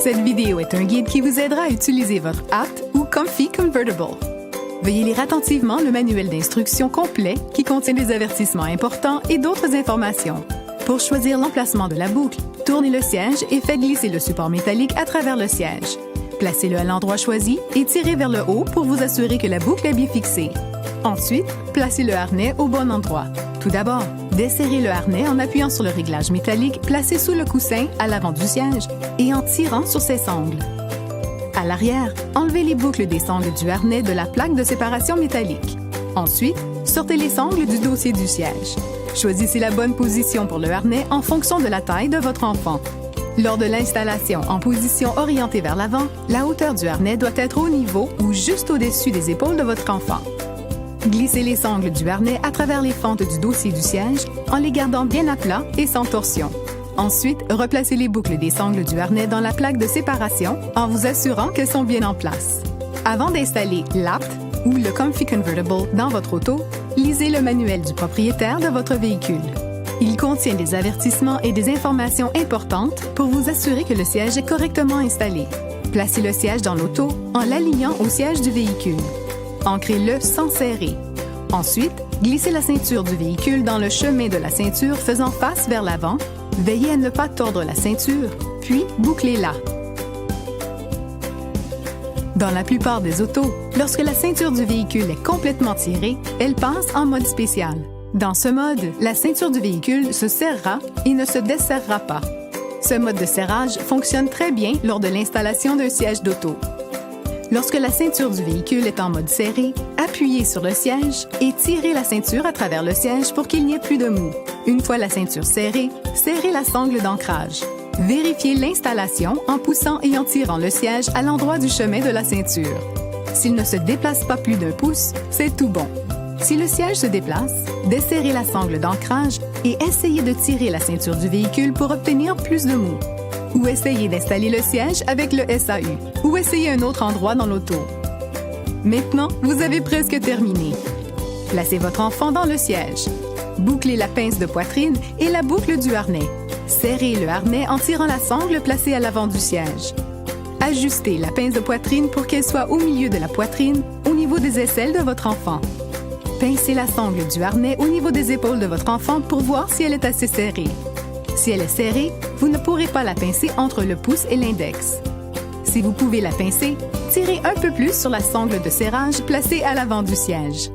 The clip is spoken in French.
Cette vidéo est un guide qui vous aidera à utiliser votre Apt ou Comfy Convertible. Veuillez lire attentivement le manuel d'instruction complet qui contient des avertissements importants et d'autres informations. Pour choisir l'emplacement de la boucle, tournez le siège et faites glisser le support métallique à travers le siège. Placez-le à l'endroit choisi et tirez vers le haut pour vous assurer que la boucle est bien fixée. Ensuite, placez le harnais au bon endroit. Tout d'abord, desserrez le harnais en appuyant sur le réglage métallique placé sous le coussin à l'avant du siège et en tirant sur ses sangles. À l'arrière, enlevez les boucles des sangles du harnais de la plaque de séparation métallique. Ensuite, sortez les sangles du dossier du siège. Choisissez la bonne position pour le harnais en fonction de la taille de votre enfant. Lors de l'installation en position orientée vers l'avant, la hauteur du harnais doit être au niveau ou juste au-dessus des épaules de votre enfant. Glissez les sangles du harnais à travers les fentes du dossier du siège en les gardant bien à plat et sans torsion. Ensuite, replacez les boucles des sangles du harnais dans la plaque de séparation en vous assurant qu'elles sont bien en place. Avant d'installer l'Apt ou le Comfy Convertible dans votre auto, lisez le manuel du propriétaire de votre véhicule. Il contient des avertissements et des informations importantes pour vous assurer que le siège est correctement installé. Placez le siège dans l'auto en l'alignant au siège du véhicule. Ancrez-le sans serrer. Ensuite, glissez la ceinture du véhicule dans le chemin de la ceinture faisant face vers l'avant. Veillez à ne pas tordre la ceinture, puis bouclez-la. Dans la plupart des autos, lorsque la ceinture du véhicule est complètement tirée, elle passe en mode spécial. Dans ce mode, la ceinture du véhicule se serrera et ne se desserrera pas. Ce mode de serrage fonctionne très bien lors de l'installation d'un siège d'auto. Lorsque la ceinture du véhicule est en mode serré, appuyez sur le siège et tirez la ceinture à travers le siège pour qu'il n'y ait plus de mou. Une fois la ceinture serrée, serrez la sangle d'ancrage. Vérifiez l'installation en poussant et en tirant le siège à l'endroit du chemin de la ceinture. S'il ne se déplace pas plus d'1 pouce, c'est tout bon. Si le siège se déplace, desserrez la sangle d'ancrage et essayez de tirer la ceinture du véhicule pour obtenir plus de mou. Ou essayez d'installer le siège avec le SAU, ou essayez un autre endroit dans l'auto. Maintenant, vous avez presque terminé. Placez votre enfant dans le siège. Bouclez la pince de poitrine et la boucle du harnais. Serrez le harnais en tirant la sangle placée à l'avant du siège. Ajustez la pince de poitrine pour qu'elle soit au milieu de la poitrine, au niveau des aisselles de votre enfant. Pincez la sangle du harnais au niveau des épaules de votre enfant pour voir si elle est assez serrée. Si elle est serrée, vous ne pourrez pas la pincer entre le pouce et l'index. Si vous pouvez la pincer, tirez un peu plus sur la sangle de serrage placée à l'avant du siège.